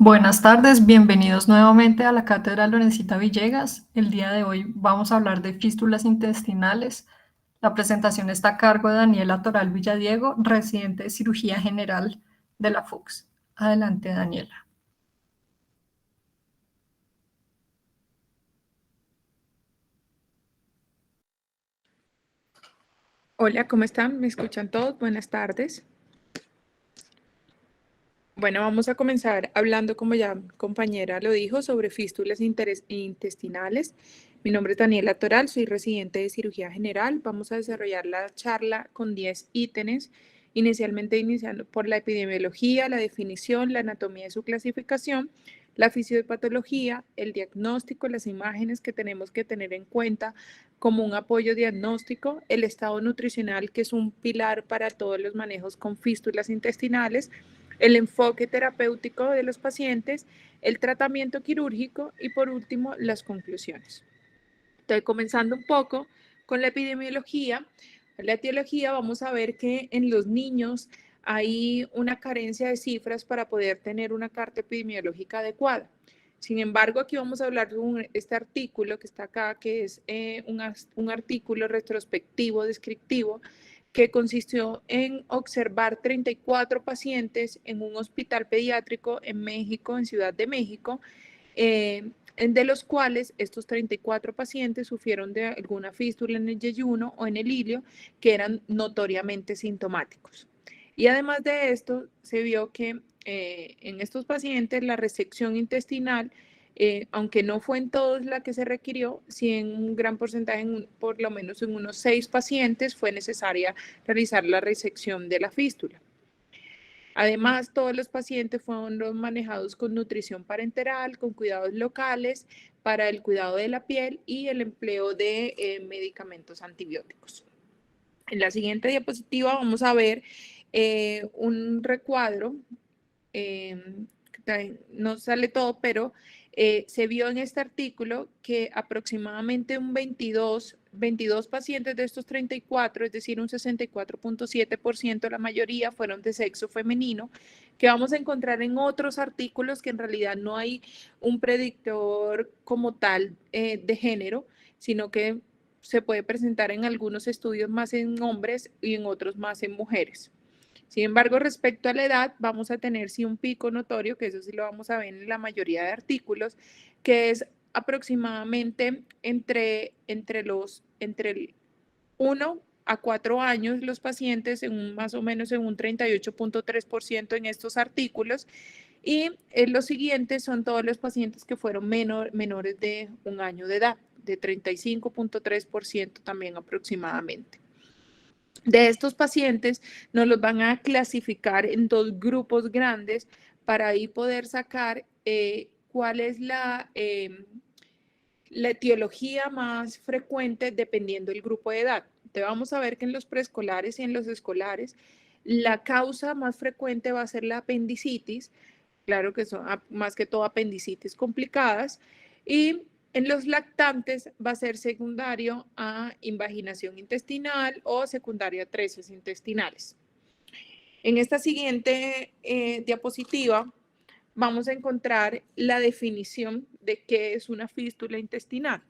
Buenas tardes, bienvenidos nuevamente a la Cátedra Lorencita Villegas. El día de hoy vamos a hablar de fístulas intestinales. La presentación está a cargo de Daniela Toral Villadiego, residente de cirugía general de la FUCS. Adelante, Daniela. Hola, ¿cómo están? ¿Me escuchan todos? Buenas tardes. Bueno, vamos a comenzar hablando, como ya mi compañera lo dijo, sobre fístulas intestinales. Mi nombre es Daniela Toral, soy residente de cirugía general. Vamos a desarrollar la charla con 10 ítems, inicialmente iniciando por la epidemiología, la definición, la anatomía y su clasificación, la fisiopatología, el diagnóstico, las imágenes que tenemos que tener en cuenta como un apoyo diagnóstico, el estado nutricional, que es un pilar para todos los manejos con fístulas intestinales, el enfoque terapéutico de los pacientes, el tratamiento quirúrgico y por último las conclusiones. Entonces, comenzando un poco con la epidemiología. La etiología vamos a ver que en los niños hay una carencia de cifras para poder tener una carta epidemiológica adecuada. Sin embargo, aquí vamos a hablar de este artículo que está acá, que es un artículo retrospectivo, descriptivo, que consistió en observar 34 pacientes en un hospital pediátrico en México, en Ciudad de México, de los cuales estos 34 pacientes sufrieron de alguna fístula en el yeyuno o en el ilio, que eran notoriamente sintomáticos. Y además de esto, se vio que en estos pacientes la resección intestinal, aunque no fue en todos la que se requirió, sí en un gran porcentaje, por lo menos en unos 6 pacientes, fue necesaria realizar la resección de la fístula. Además, todos los pacientes fueron manejados con nutrición parenteral, con cuidados locales para el cuidado de la piel y el empleo de medicamentos antibióticos. En la siguiente diapositiva vamos a ver un recuadro. No sale todo, pero se vio en este artículo que aproximadamente un 22 pacientes de estos 34, es decir, un 64.7%, la mayoría fueron de sexo femenino, que vamos a encontrar en otros artículos que en realidad no hay un predictor como tal de género, sino que se puede presentar en algunos estudios más en hombres y en otros más en mujeres. Sin embargo, respecto a la edad, vamos a tener sí un pico notorio, que eso sí lo vamos a ver en la mayoría de artículos, que es aproximadamente entre el 1 a 4 años los pacientes, más o menos en un 38.3% en estos artículos, y los siguientes son todos los pacientes que fueron menores de un año de edad, de 35.3% también aproximadamente. De estos pacientes nos los van a clasificar en dos grupos grandes para ahí poder sacar cuál es la etiología más frecuente dependiendo del grupo de edad. Entonces vamos a ver que en los preescolares y en los escolares la causa más frecuente va a ser la apendicitis, claro que son más que todo apendicitis complicadas, y en los lactantes va a ser secundario a invaginación intestinal o secundario a treces intestinales. En esta siguiente diapositiva vamos a encontrar la definición de qué es una fístula intestinal.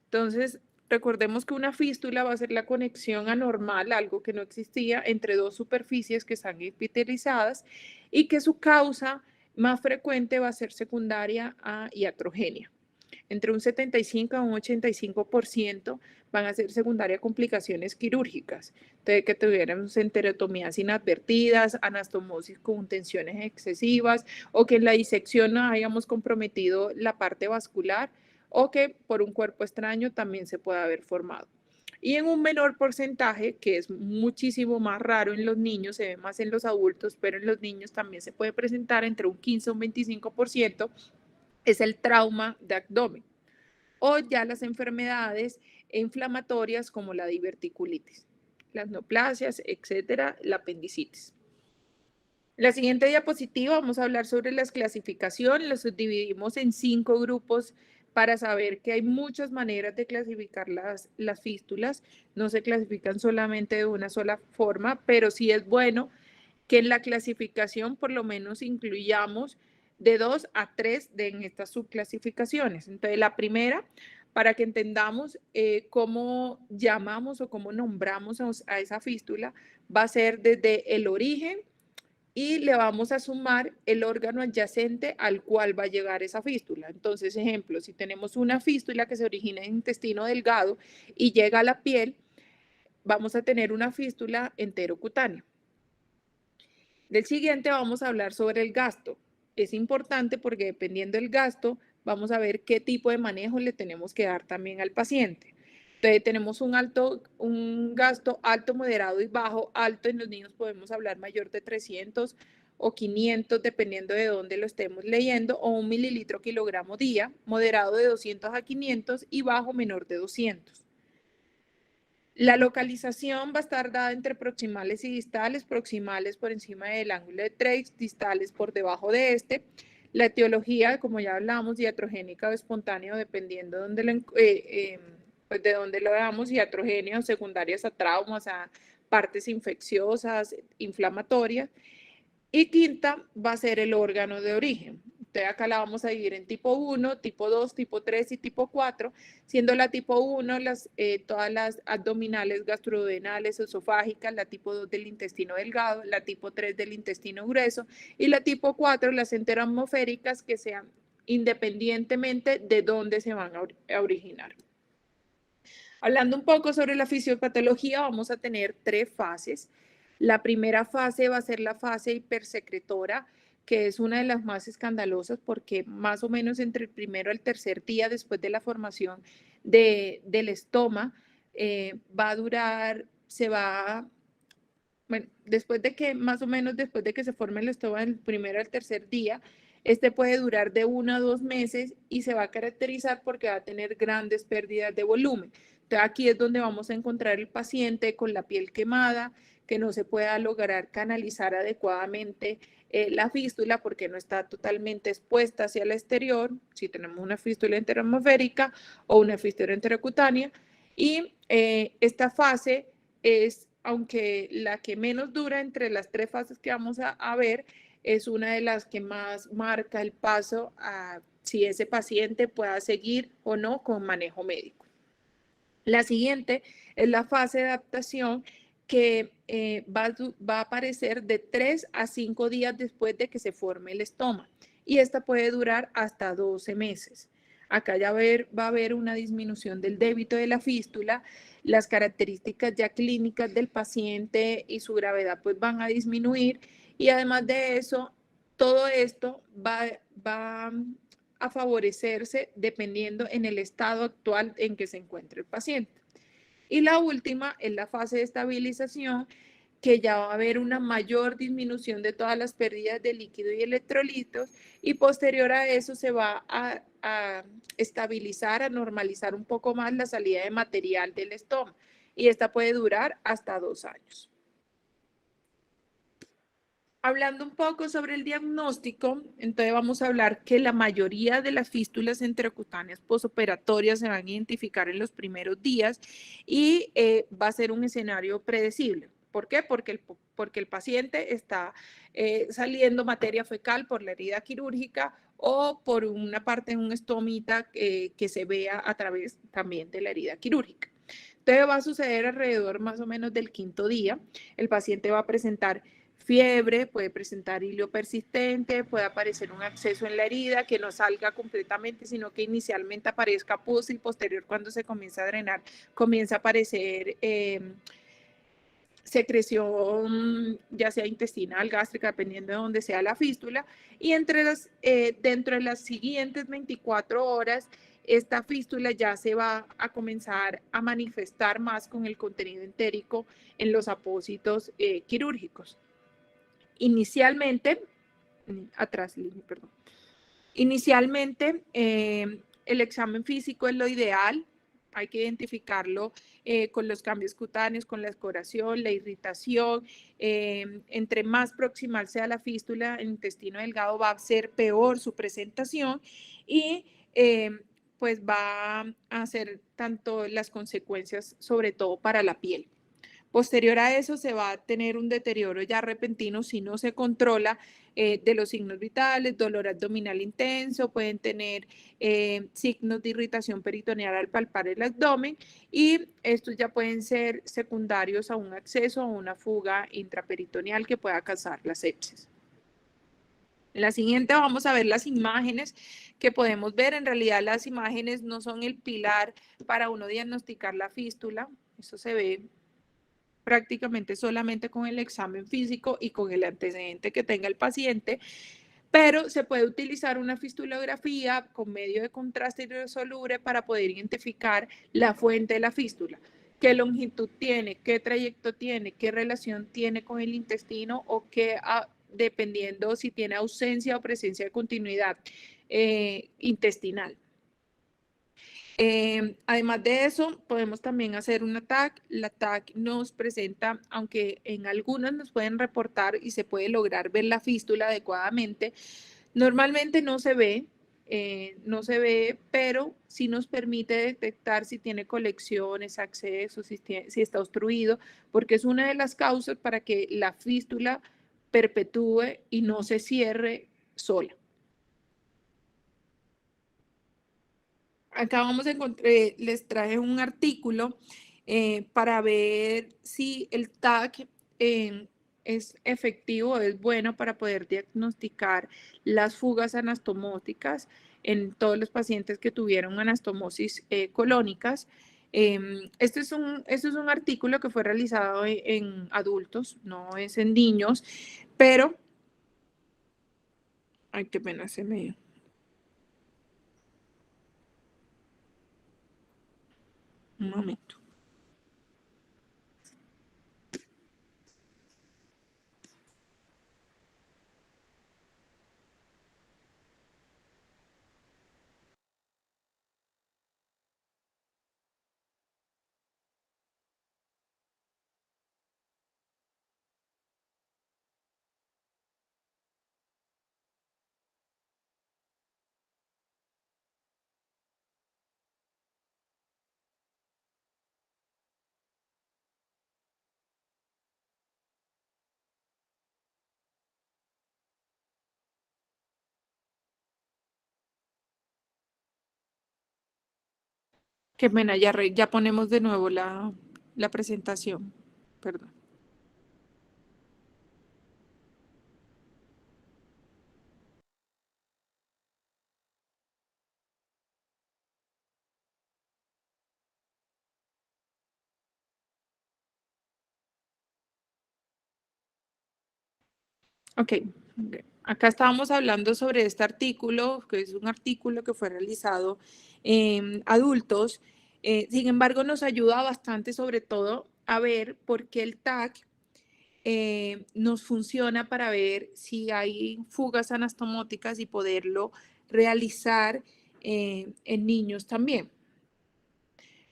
Entonces, recordemos que una fístula va a ser la conexión anormal, algo que no existía, entre dos superficies que están epitelizadas y que su causa más frecuente va a ser secundaria a iatrogenia. Entre un 75 a un 85% van a ser secundaria a complicaciones quirúrgicas, de que tuvieran enterotomías inadvertidas, anastomosis con tensiones excesivas o que en la disección no hayamos comprometido la parte vascular o que por un cuerpo extraño también se pueda haber formado. Y en un menor porcentaje, que es muchísimo más raro en los niños, se ve más en los adultos, pero en los niños también se puede presentar entre un 15 a un 25%, es el trauma de abdomen o ya las enfermedades inflamatorias como la diverticulitis, las neoplasias, etcétera, la apendicitis. La siguiente diapositiva vamos a hablar sobre las clasificaciones, los subdividimos en 5 grupos para saber que hay muchas maneras de clasificar las fístulas, no se clasifican solamente de una sola forma, pero sí es bueno que en la clasificación por lo menos incluyamos de 2 a 3 en estas subclasificaciones. Entonces, la primera, para que entendamos cómo llamamos o cómo nombramos a esa fístula, va a ser desde el origen y le vamos a sumar el órgano adyacente al cual va a llegar esa fístula. Entonces, ejemplo, si tenemos una fístula que se origina en el intestino delgado y llega a la piel, vamos a tener una fístula enterocutánea. Del siguiente vamos a hablar sobre el gasto. Es importante porque dependiendo del gasto, vamos a ver qué tipo de manejo le tenemos que dar también al paciente. Entonces, tenemos un gasto alto, moderado y bajo. Alto en los niños podemos hablar mayor de 300 o 500, dependiendo de dónde lo estemos leyendo, o 1 mililitro kilogramo día. Moderado de 200 a 500 y bajo menor de 200. La localización va a estar dada entre proximales y distales, proximales por encima del ángulo de Treitz, distales por debajo de este. La etiología, como ya hablamos, iatrogénica o espontánea, dependiendo pues de dónde lo veamos, iatrogénea o secundarias a traumas, a partes infecciosas, inflamatorias. Y quinta va a ser el órgano de origen. Entonces acá la vamos a dividir en tipo 1, tipo 2, tipo 3 y tipo 4, siendo la tipo 1 todas las abdominales, gastroduodenales, esofágicas, la tipo 2 del intestino delgado, la tipo 3 del intestino grueso y la tipo 4 las enteroatmosféricas que sean independientemente de dónde se van a originar. Hablando un poco sobre la fisiopatología, vamos a tener 3 fases. La primera fase va a ser la fase hipersecretora, que es una de las más escandalosas porque más o menos entre el primero y el tercer día después de la formación del estoma, va a durar, bueno, más o menos después de que se forme el estoma del primero al tercer día, este puede durar de 1 a 2 meses y se va a caracterizar porque va a tener grandes pérdidas de volumen. Entonces aquí es donde vamos a encontrar el paciente con la piel quemada, que no se pueda lograr canalizar adecuadamente la fístula porque no está totalmente expuesta hacia el exterior, si tenemos una fístula enteroatmosférica o una fístula enterocutánea. Y esta fase es, aunque la que menos dura entre las 3 fases que vamos a ver, es una de las que más marca el paso a si ese paciente pueda seguir o no con manejo médico. La siguiente es la fase de adaptación que va a aparecer de 3 a 5 días después de que se forme el estoma y esta puede durar hasta 12 meses. Acá ya va a haber una disminución del débito de la fístula, las características ya clínicas del paciente y su gravedad pues van a disminuir y además de eso, todo esto va a favorecerse dependiendo en el estado actual en que se encuentre el paciente. Y la última es la fase de estabilización, que ya va a haber una mayor disminución de todas las pérdidas de líquido y electrolitos y posterior a eso se va a estabilizar, a normalizar un poco más la salida de material del estómago y esta puede durar hasta 2 años. Hablando un poco sobre el diagnóstico, entonces vamos a hablar que la mayoría de las fístulas enterocutáneas posoperatorias se van a identificar en los primeros días y va a ser un escenario predecible. ¿Por qué? Porque el paciente está saliendo materia fecal por la herida quirúrgica o por una parte en un estomita que se vea a través también de la herida quirúrgica. Entonces va a suceder alrededor más o menos del 5.º día. El paciente va a presentar fiebre, puede presentar hilio persistente, puede aparecer un absceso en la herida que no salga completamente, sino que inicialmente aparezca pus y posterior cuando se comienza a drenar, comienza a aparecer secreción, ya sea intestinal, gástrica, dependiendo de dónde sea la fístula. Y dentro de las siguientes 24 horas, esta fístula ya se va a comenzar a manifestar más con el contenido entérico en los apósitos quirúrgicos. Inicialmente, el examen físico es lo ideal, hay que identificarlo con los cambios cutáneos, con la escoración, la irritación. Entre más proximal sea la fístula, el intestino delgado va a ser peor su presentación y pues va a ser tanto las consecuencias, sobre todo para la piel. Posterior a eso se va a tener un deterioro ya repentino si no se controla de los signos vitales, dolor abdominal intenso, pueden tener signos de irritación peritoneal al palpar el abdomen y estos ya pueden ser secundarios a un acceso o una fuga intraperitoneal que pueda causar la sepsis. En la siguiente vamos a ver las imágenes que podemos ver. En realidad las imágenes no son el pilar para uno diagnosticar la fístula. Eso se ve prácticamente solamente con el examen físico y con el antecedente que tenga el paciente, pero se puede utilizar una fistulografía con medio de contraste hidrosoluble para poder identificar la fuente de la fístula. ¿Qué longitud tiene? ¿Qué trayecto tiene? ¿Qué relación tiene con el intestino? O qué, dependiendo si tiene ausencia o presencia de continuidad intestinal. Además de eso, podemos también hacer un TAC. La TAC nos presenta, aunque en algunas nos pueden reportar y se puede lograr ver la fístula adecuadamente, normalmente no se ve, pero sí nos permite detectar si tiene colecciones, acceso, si está obstruido, porque es una de las causas para que la fístula perpetúe y no se cierre sola. Acá vamos a encontrar, les traje un artículo para ver si el TAC es efectivo, es bueno para poder diagnosticar las fugas anastomóticas en todos los pacientes que tuvieron anastomosis colónicas. Este es un artículo que fue realizado en adultos, no es en niños, pero, ay, qué pena, se me... Un momento. Qué pena, ya ponemos de nuevo la presentación. Perdón. Ok, acá estábamos hablando sobre este artículo, que es un artículo que fue realizado en adultos. Sin embargo, nos ayuda bastante, sobre todo, a ver por qué el TAC nos funciona para ver si hay fugas anastomóticas y poderlo realizar en niños también.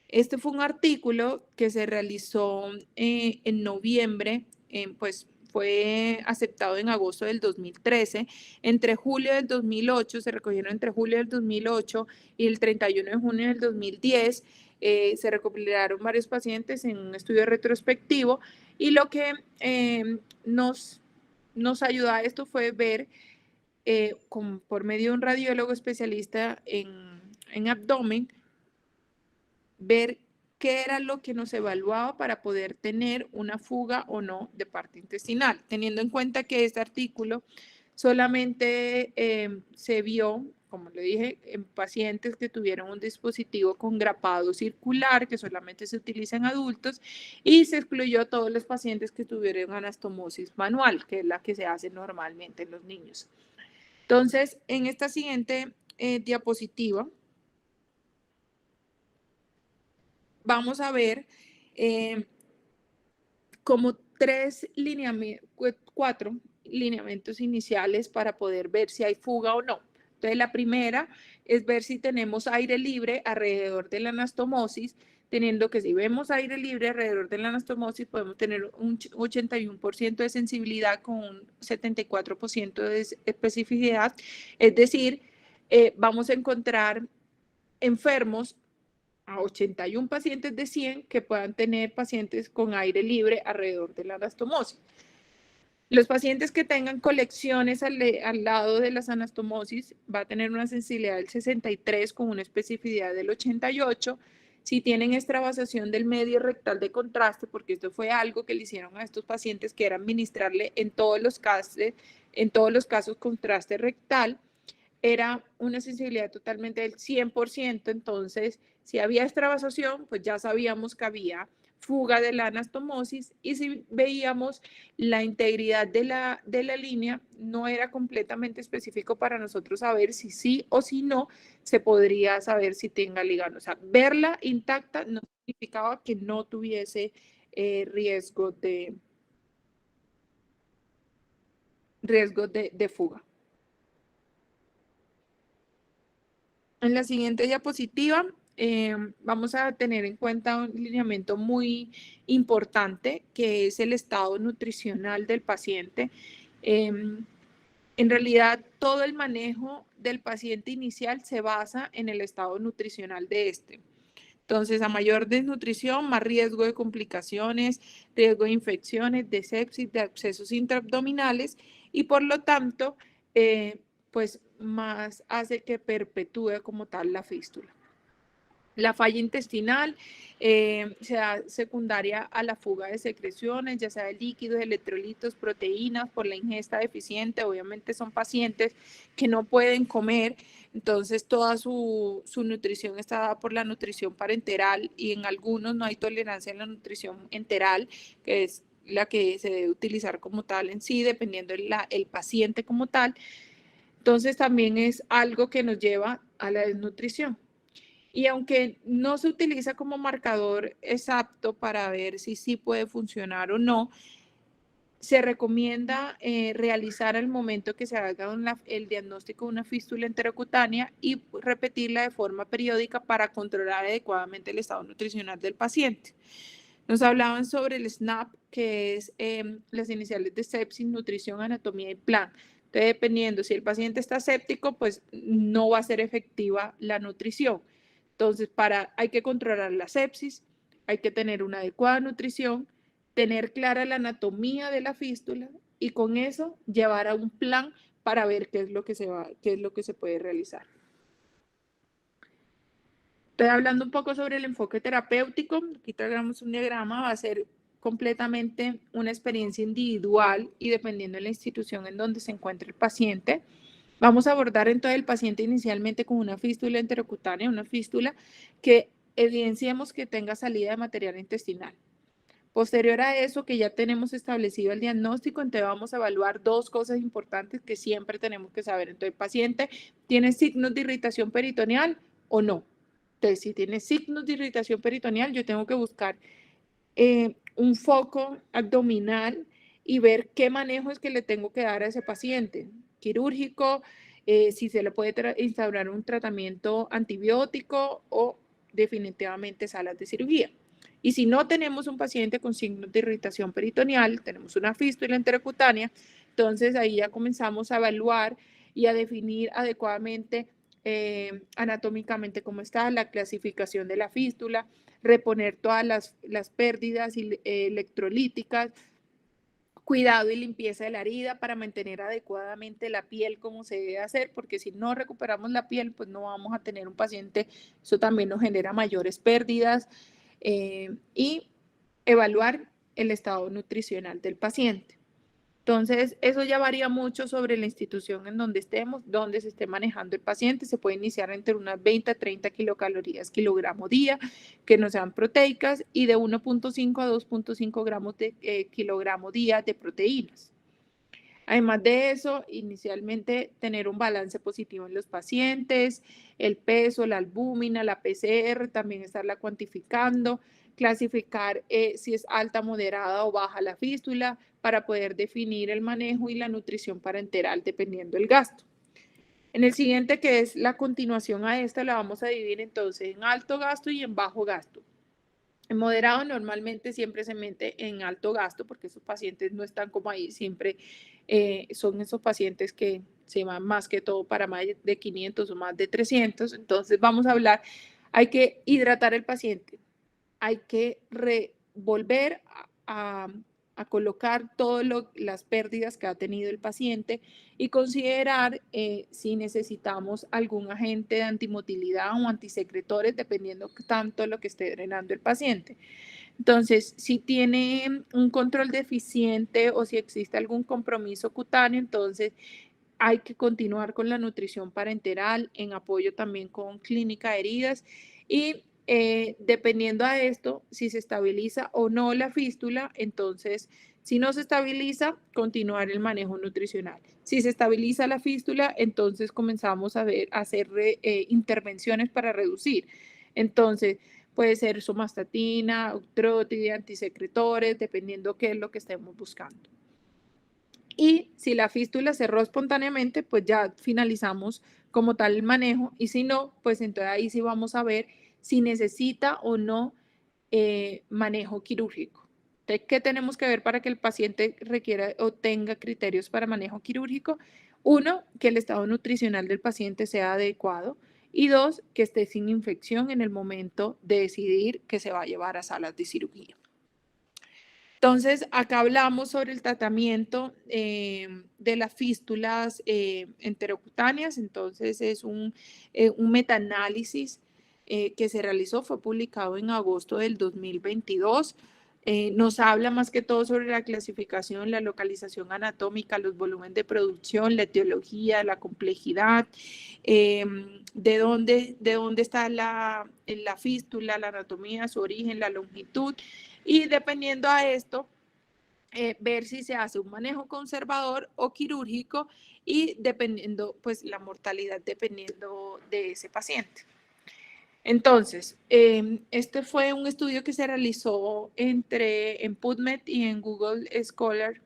Este fue un artículo que se realizó en noviembre, pues fue aceptado en agosto del 2013. Entre julio del 2008, se recogieron entre julio del 2008 y el 31 de junio del 2010. Se recopilaron varios pacientes en un estudio retrospectivo y lo que nos ayudó a esto fue ver por medio de un radiólogo especialista en abdomen, ver qué era lo que nos evaluaba para poder tener una fuga o no de parte intestinal, teniendo en cuenta que este artículo solamente se vio, como le dije, en pacientes que tuvieron un dispositivo con grapado circular, que solamente se utiliza en adultos, y se excluyó a todos los pacientes que tuvieron anastomosis manual, que es la que se hace normalmente en los niños. Entonces, en esta siguiente diapositiva, vamos a ver como cuatro lineamientos iniciales para poder ver si hay fuga o no. Entonces, la primera es ver si tenemos aire libre alrededor de la anastomosis, teniendo que si vemos aire libre alrededor de la anastomosis, podemos tener un 81% de sensibilidad con un 74% de especificidad. Es decir, vamos a encontrar enfermos a 81 pacientes de 100 que puedan tener pacientes con aire libre alrededor de la anastomosis. Los pacientes que tengan colecciones al lado de las anastomosis va a tener una sensibilidad del 63 con una especificidad del 88. Si tienen extravasación del medio rectal de contraste, porque esto fue algo que le hicieron a estos pacientes, que era administrarle en todos los casos contraste rectal, era una sensibilidad totalmente del 100%. Entonces, si había extravasación, pues ya sabíamos que había fuga de la anastomosis, y si veíamos la integridad de la línea, no era completamente específico para nosotros saber si sí o si no se podría saber si tenga ligando. O sea, verla intacta no significaba que no tuviese riesgo de fuga. En la siguiente diapositiva vamos a tener en cuenta un lineamiento muy importante, que es el estado nutricional del paciente. En realidad, todo el manejo del paciente inicial se basa en el estado nutricional de este. Entonces, a mayor desnutrición, más riesgo de complicaciones, riesgo de infecciones, de sepsis, de abscesos intraabdominales, y por lo tanto, pues más hace que perpetúe como tal la fístula. La falla intestinal sea secundaria a la fuga de secreciones, ya sea de líquidos, electrolitos, proteínas, por la ingesta deficiente. Obviamente son pacientes que no pueden comer, entonces toda su nutrición está dada por la nutrición parenteral, y en algunos no hay tolerancia en la nutrición enteral, que es la que se debe utilizar como tal en sí, dependiendo el paciente como tal. Entonces también es algo que nos lleva a la desnutrición. Y aunque no se utiliza como marcador exacto para ver si sí puede funcionar o no, se recomienda realizar al momento que se haga el diagnóstico de una fístula enterocutánea y repetirla de forma periódica para controlar adecuadamente el estado nutricional del paciente. Nos hablaban sobre el SNAP, que es las iniciales de sepsis, nutrición, anatomía y plan. Entonces, dependiendo si el paciente está séptico, pues no va a ser efectiva la nutrición. Entonces, hay que controlar la sepsis, hay que tener una adecuada nutrición, tener clara la anatomía de la fístula, y con eso llevar a un plan para ver qué es lo que se puede realizar. Estoy hablando un poco sobre el enfoque terapéutico. Aquí traemos un diagrama, va a ser completamente una experiencia individual y dependiendo de la institución en donde se encuentre el paciente. Vamos a abordar entonces el paciente inicialmente con una fístula enterocutánea, una fístula que evidenciemos que tenga salida de material intestinal. Posterior a eso, que ya tenemos establecido el diagnóstico, entonces vamos a evaluar dos cosas importantes que siempre tenemos que saber. Entonces, ¿el paciente tiene signos de irritación peritoneal o no? Entonces, si tiene signos de irritación peritoneal, yo tengo que buscar un foco abdominal y ver qué manejo es que le tengo que dar a ese paciente. Quirúrgico, si se le puede instaurar un tratamiento antibiótico o definitivamente salas de cirugía. Y si no tenemos un paciente con signos de irritación peritoneal, tenemos una fístula enterocutánea, entonces ahí ya comenzamos a evaluar y a definir adecuadamente anatómicamente cómo está la clasificación de la fístula, reponer todas las pérdidas electrolíticas, cuidado y limpieza de la herida para mantener adecuadamente la piel como se debe hacer, porque si no recuperamos la piel, pues no vamos a tener un paciente, eso también nos genera mayores pérdidas, y evaluar el estado nutricional del paciente. Entonces, eso ya varía mucho sobre la institución en donde estemos, donde se esté manejando el paciente. Se puede iniciar entre unas 20 a 30 kilocalorías kilogramo día, que no sean proteicas, y de 1.5 a 2.5 gramos de kilogramo día de proteínas. Además de eso, inicialmente tener un balance positivo en los pacientes, el peso, la albúmina, la PCR, también estarla cuantificando, clasificar si es alta, moderada o baja la fístula para poder definir el manejo y la nutrición parenteral dependiendo del gasto. En el siguiente, que es la continuación a esta, la vamos a dividir entonces en alto gasto y en bajo gasto. En moderado normalmente siempre se mete en alto gasto porque esos pacientes no están como ahí, siempre son esos pacientes que se van más que todo para más de 500 o más de 300. Entonces vamos a hablar Hay que hidratar al paciente, hay que volver a colocar todas las pérdidas que ha tenido el paciente y considerar si necesitamos algún agente de antimotilidad o antisecretores, dependiendo tanto lo que esté drenando el paciente. Entonces, si tiene un control deficiente o si existe algún compromiso cutáneo, entonces hay que continuar con la nutrición parenteral en apoyo también con clínica de heridas y dependiendo a esto, si se estabiliza o no la fístula, entonces si no se estabiliza, continuar el manejo nutricional. Si se estabiliza la fístula, entonces comenzamos a hacer intervenciones para reducir. Entonces, puede ser somastatina, utrotide, antisecretores, dependiendo qué es lo que estemos buscando. Y si la fístula cerró espontáneamente, pues ya finalizamos como tal el manejo. Y si no, pues entonces ahí sí vamos a ver si necesita o no manejo quirúrgico. Entonces, ¿qué tenemos que ver para que el paciente requiera o tenga criterios para manejo quirúrgico? Uno, que el estado nutricional del paciente sea adecuado. Y dos, que esté sin infección en el momento de decidir que se va a llevar a salas de cirugía. Entonces, acá hablamos sobre el tratamiento de las fístulas enterocutáneas. Entonces, es un metaanálisis que se realizó, fue publicado en agosto del 2022. Nos habla más que todo sobre la clasificación, la localización anatómica, los volúmenes de producción, la etiología, la complejidad, de dónde está la fístula, la anatomía, su origen, la longitud. Y dependiendo a esto, ver si se hace un manejo conservador o quirúrgico y dependiendo, pues la mortalidad dependiendo de ese paciente. Entonces, este fue un estudio que se realizó en PubMed y en Google Scholar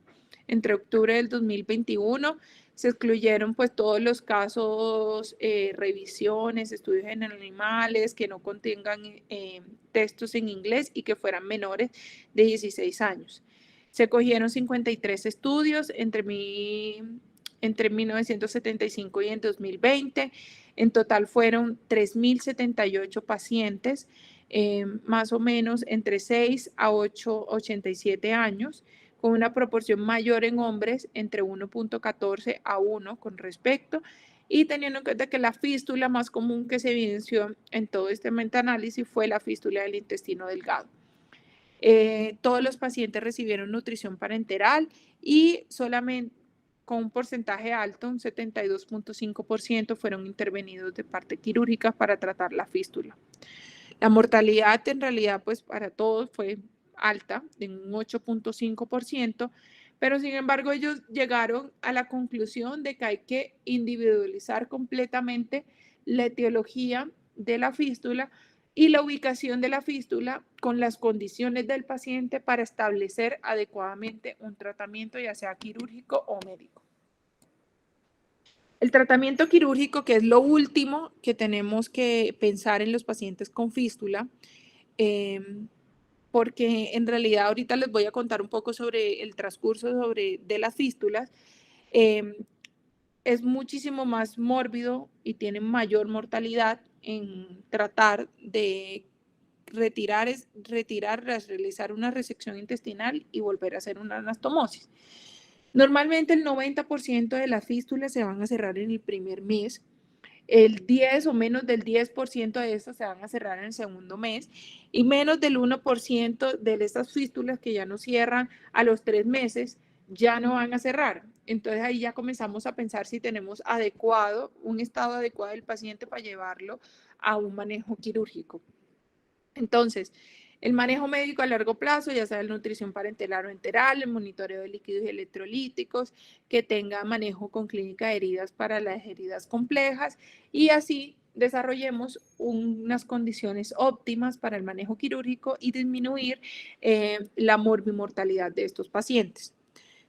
entre octubre del 2021. Se excluyeron pues todos los casos, revisiones, estudios en animales que no contengan textos en inglés y que fueran menores de 16 años. Se cogieron 53 estudios entre 1975 y en 2020. En total fueron 3.078 pacientes, más o menos entre 6 a 87 años, con una proporción mayor en hombres, entre 1.14 a 1 con respecto, y teniendo en cuenta que la fístula más común que se evidenció en todo este metaanálisis fue la fístula del intestino delgado. Todos los pacientes recibieron nutrición parenteral y solamente con un porcentaje alto, un 72.5%, fueron intervenidos de parte quirúrgica para tratar la fístula. La mortalidad en realidad, pues para todos fue alta, en un 8.5%, pero sin embargo ellos llegaron a la conclusión de que hay que individualizar completamente la etiología de la fístula y la ubicación de la fístula con las condiciones del paciente para establecer adecuadamente un tratamiento, ya sea quirúrgico o médico. El tratamiento quirúrgico, que es lo último que tenemos que pensar en los pacientes con fístula, porque en realidad ahorita les voy a contar un poco sobre el transcurso de las fístulas, es muchísimo más mórbido y tiene mayor mortalidad en tratar de realizar una resección intestinal y volver a hacer una anastomosis. Normalmente el 90% de las fístulas se van a cerrar en el primer mes, el 10 o menos del 10% de estas se van a cerrar en el segundo mes y menos del 1% de estas fístulas que ya no cierran a los 3 meses ya no van a cerrar. Entonces ahí ya comenzamos a pensar si tenemos un estado adecuado del paciente para llevarlo a un manejo quirúrgico. Entonces, el manejo médico a largo plazo, ya sea la nutrición parenteral o enteral, el monitoreo de líquidos y electrolíticos, que tenga manejo con clínica de heridas para las heridas complejas y así desarrollemos unas condiciones óptimas para el manejo quirúrgico y disminuir la morbimortalidad de estos pacientes.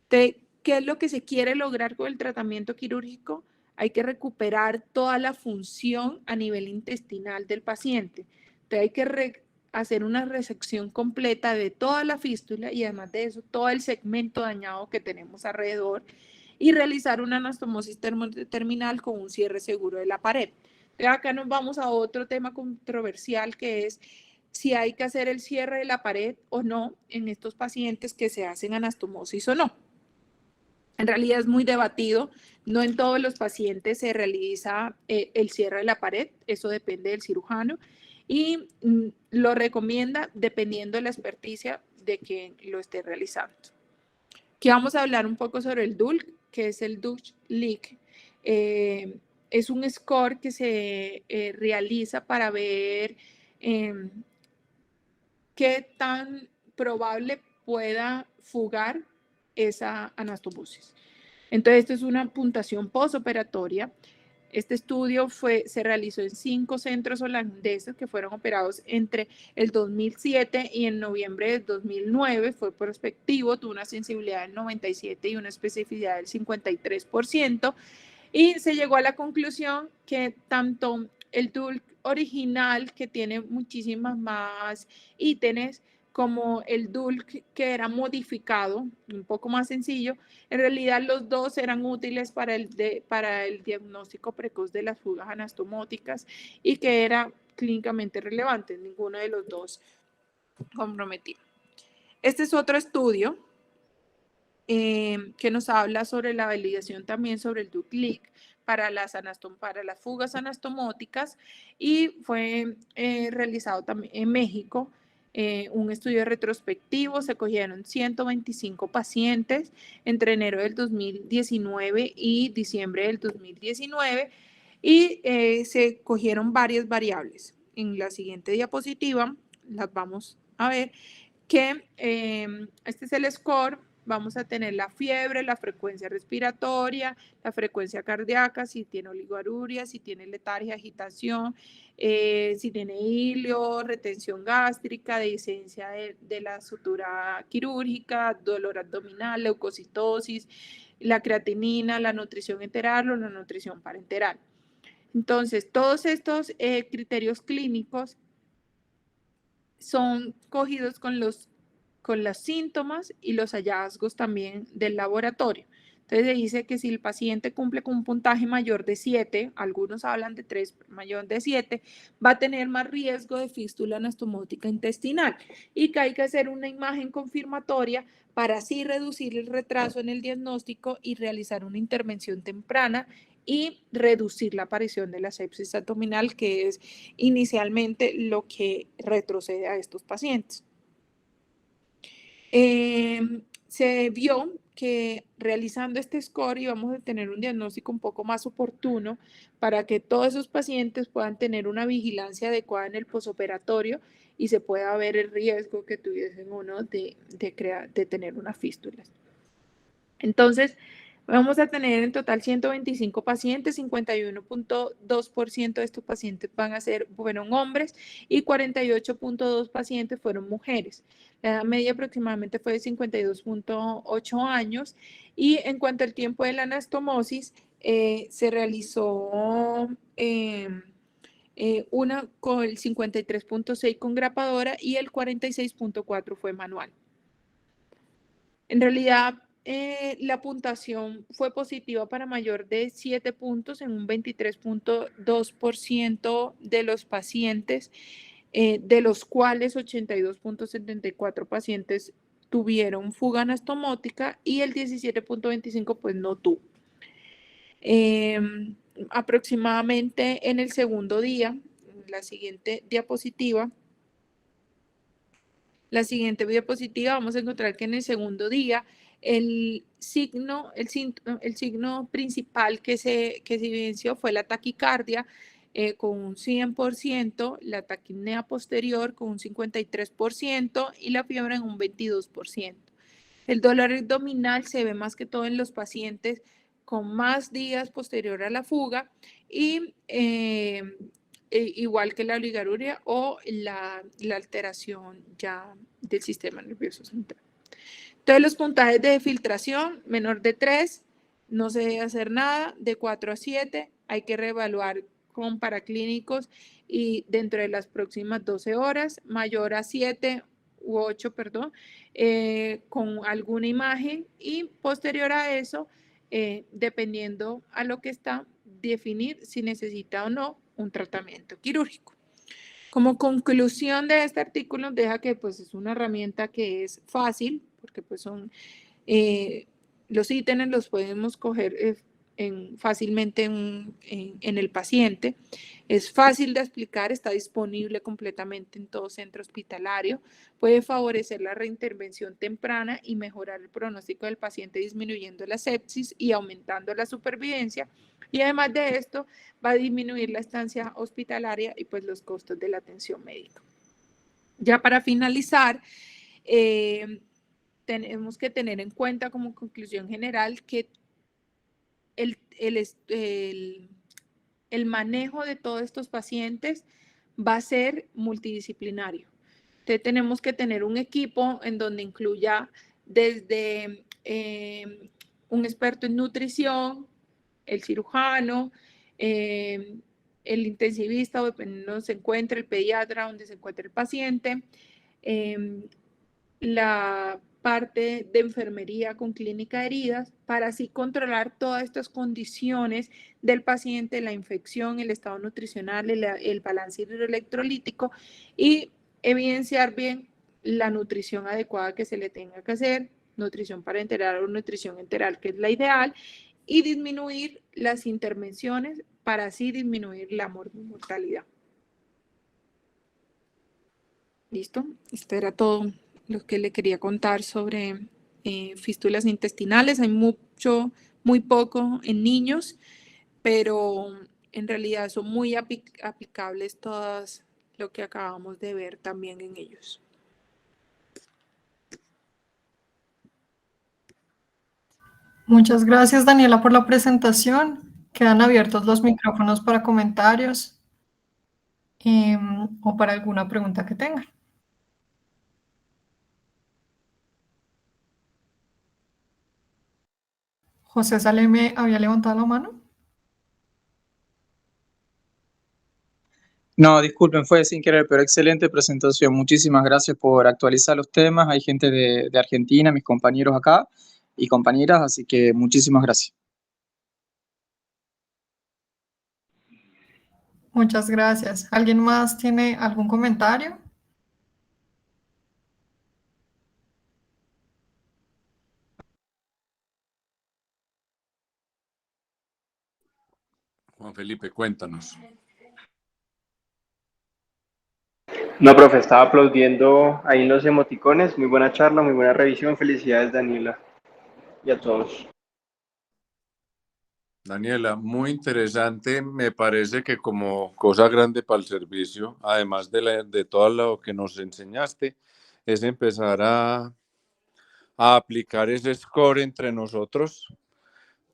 ¿Qué es lo que se quiere lograr con el tratamiento quirúrgico? Hay que recuperar toda la función a nivel intestinal del paciente. Entonces hay que hacer una resección completa de toda la fístula y además de eso, todo el segmento dañado que tenemos alrededor y realizar una anastomosis terminal con un cierre seguro de la pared. Acá nos vamos a otro tema controversial, que es si hay que hacer el cierre de la pared o no en estos pacientes que se hacen anastomosis o no. En realidad es muy debatido, no en todos los pacientes se realiza el cierre de la pared, eso depende del cirujano y lo recomienda dependiendo de la experticia de quien lo esté realizando. Aquí vamos a hablar un poco sobre el DULC, que es el Dutch Leak. Es un score que se realiza para ver qué tan probable pueda fugar esa anastomosis. Entonces, esto es una puntuación postoperatoria. Este estudio se realizó en 5 centros holandeses que fueron operados entre el 2007 y en noviembre del 2009. Fue prospectivo, tuvo una sensibilidad del 97 y una especificidad del 53%. Y se llegó a la conclusión que tanto el DULC original, que tiene muchísimas más ítems, como el DULC que era modificado, un poco más sencillo, en realidad los dos eran útiles para el diagnóstico precoz de las fugas anastomóticas y que era clínicamente relevante, ninguno de los dos comprometido. Este es otro estudio que nos habla sobre la validación también sobre el DULC para las fugas anastomóticas y fue realizado también en México. Un estudio retrospectivo, se cogieron 125 pacientes entre enero del 2019 y diciembre del 2019 y se cogieron varias variables. En la siguiente diapositiva las vamos a ver que este es el score. Vamos a tener la fiebre, la frecuencia respiratoria, la frecuencia cardíaca, si tiene oligoaruria, si tiene letargia, agitación, si tiene hilio, retención gástrica, dehiscencia de la sutura quirúrgica, dolor abdominal, leucocitosis, la creatinina, la nutrición enteral o la nutrición parenteral. Entonces, todos estos criterios clínicos son cogidos con los síntomas y los hallazgos también del laboratorio. Entonces se dice que si el paciente cumple con un puntaje mayor de 7, algunos hablan de 3, mayor de 7, va a tener más riesgo de fístula anastomótica intestinal y que hay que hacer una imagen confirmatoria para así reducir el retraso en el diagnóstico y realizar una intervención temprana y reducir la aparición de la sepsis abdominal, que es inicialmente lo que retrocede a estos pacientes. Se vio que realizando este score íbamos a tener un diagnóstico un poco más oportuno para que todos esos pacientes puedan tener una vigilancia adecuada en el posoperatorio y se pueda ver el riesgo que tuviesen uno de tener una fístula. Entonces, vamos a tener en total 125 pacientes, 51.2% de estos pacientes fueron hombres y 48.2 pacientes fueron mujeres. La edad media aproximadamente fue de 52.8 años y en cuanto al tiempo de la anastomosis, se realizó una con el 53.6 con grapadora y el 46.4 fue manual. En realidad, la puntuación fue positiva para mayor de 7 puntos en un 23.2% de los pacientes, de los cuales 82.74 pacientes tuvieron fuga anastomótica y el 17.25 pues no tuvo. Aproximadamente en el segundo día, la siguiente diapositiva, vamos a encontrar que en el segundo día el signo principal que se evidenció fue la taquicardia con un 100%, la taquipnea posterior con un 53% y la fiebre en un 22%. El dolor abdominal se ve más que todo en los pacientes con más días posterior a la fuga y igual que la oligarquía o la alteración ya del sistema nervioso central. Entonces, los puntajes de filtración, menor de 3, no se debe hacer nada, de 4 a 7, hay que reevaluar con paraclínicos y dentro de las próximas 12 horas, mayor a 7 u 8, perdón, con alguna imagen y posterior a eso, dependiendo a lo que está, definir si necesita o no un tratamiento quirúrgico. Como conclusión de este artículo, deja que pues, es una herramienta que es fácil, porque pues, son los ítems los podemos coger fácilmente en el paciente. Es fácil de explicar, está disponible completamente en todo centro hospitalario, puede favorecer la reintervención temprana y mejorar el pronóstico del paciente disminuyendo la sepsis y aumentando la supervivencia. Y además de esto, va a disminuir la estancia hospitalaria y pues los costos de la atención médica. Ya para finalizar, tenemos que tener en cuenta como conclusión general que el manejo de todos estos pacientes va a ser multidisciplinario. Entonces tenemos que tener un equipo en donde incluya desde un experto en nutrición, el cirujano, el intensivista, o dependiendo de donde se encuentre, el pediatra, donde se encuentre el paciente, la parte de enfermería con clínica de heridas, para así controlar todas estas condiciones del paciente, la infección, el estado nutricional, el balance hidroelectrolítico y evidenciar bien la nutrición adecuada que se le tenga que hacer, nutrición parenteral o nutrición enteral, que es la ideal, y disminuir las intervenciones para así disminuir la mortalidad. ¿Listo? Esto era todo lo que le quería contar sobre fístulas intestinales. Hay muy poco en niños, pero en realidad son muy aplicables todas lo que acabamos de ver también en ellos. Muchas gracias, Daniela, por la presentación. Quedan abiertos los micrófonos para comentarios o para alguna pregunta que tengan. José Saleme había levantado la mano. No, disculpen, fue sin querer, pero excelente presentación. Muchísimas gracias por actualizar los temas. Hay gente de Argentina, mis compañeros acá y compañeras, así que muchísimas gracias. Muchas gracias. ¿Alguien más tiene algún comentario? Juan Felipe, cuéntanos. No, profe, estaba aplaudiendo ahí en los emoticones. Muy buena charla, muy buena revisión. Felicidades, Daniela, y a todos. Daniela, muy interesante. Me parece que como cosa grande para el servicio, además de todo lo que nos enseñaste, es empezar a aplicar ese score entre nosotros,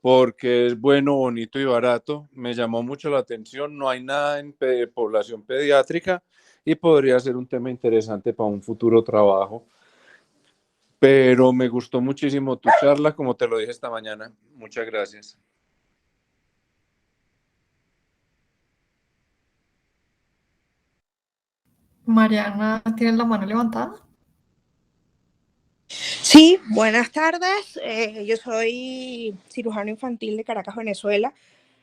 porque es bueno, bonito y barato. Me llamó mucho la atención. No hay nada en población pediátrica y podría ser un tema interesante para un futuro trabajo. Pero me gustó muchísimo tu charla, como te lo dije esta mañana. Muchas gracias. Mariana, ¿tienes la mano levantada? Sí, buenas tardes. Yo soy cirujano infantil de Caracas, Venezuela.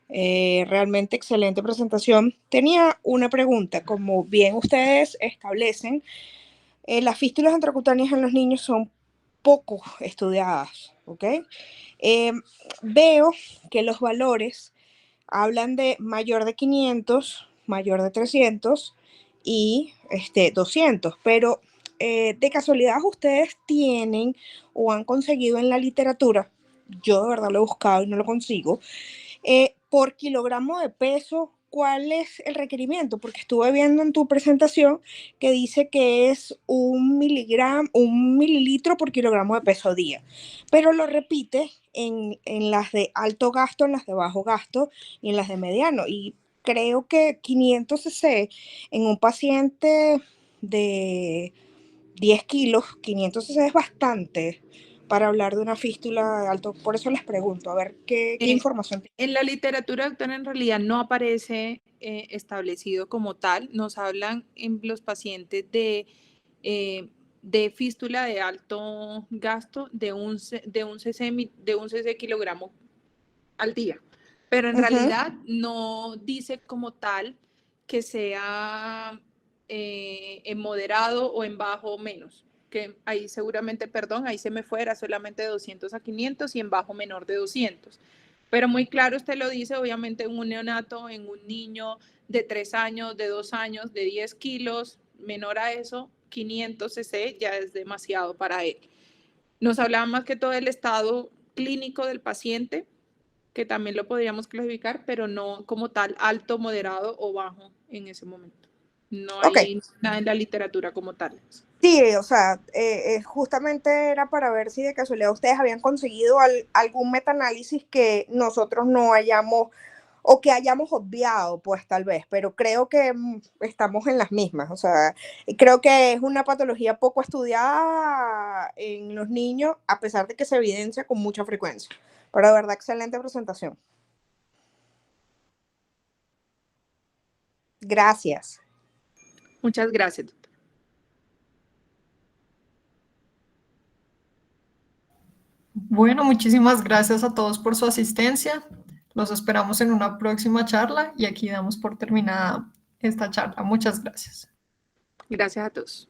Realmente excelente presentación. Tenía una pregunta. Como bien ustedes establecen, las fístulas intracutáneas en los niños son poco estudiadas, ¿ok? Veo que los valores hablan de mayor de 500, mayor de 300 y 200, pero de casualidad ustedes tienen o han conseguido en la literatura, yo de verdad lo he buscado y no lo consigo, por kilogramo de peso, ¿cuál es el requerimiento? Porque estuve viendo en tu presentación que dice que es un mililitro por kilogramo de peso día, pero lo repite en las de alto gasto, en las de bajo gasto y en las de mediano. Y creo que 500 cc en un paciente de 10 kilos, 500 cc es bastante para hablar de una fístula de alto. Por eso les pregunto, a ver qué información tienen. En la literatura, doctora, en realidad no aparece establecido como tal. Nos hablan en los pacientes de fístula de alto gasto de un cc kilogramo al día. Pero en realidad no dice como tal que sea en moderado o en bajo menos, que ahí seguramente, perdón, ahí se me fuera solamente de 200 a 500 y en bajo menor de 200. Pero muy claro usted lo dice, obviamente en un neonato, en un niño de 3 años, de 2 años, de 10 kilos, menor a eso, 500 cc ya es demasiado para él. Nos hablaba más que todo del estado clínico del paciente, que también lo podríamos clasificar, pero no como tal alto, moderado o bajo en ese momento. No Ok, hay nada en la literatura como tal. sí, o sea, justamente era para ver si de casualidad ustedes habían conseguido algún metaanálisis que nosotros no hayamos o que hayamos obviado, pues tal vez, pero creo que estamos en las mismas, o sea, creo que es una patología poco estudiada en los niños, a pesar de que se evidencia con mucha frecuencia. Pero de verdad, excelente presentación. Gracias. Muchas gracias, doctor. Bueno, muchísimas gracias a todos por su asistencia. Los esperamos en una próxima charla y aquí damos por terminada esta charla. Muchas gracias. Gracias a todos.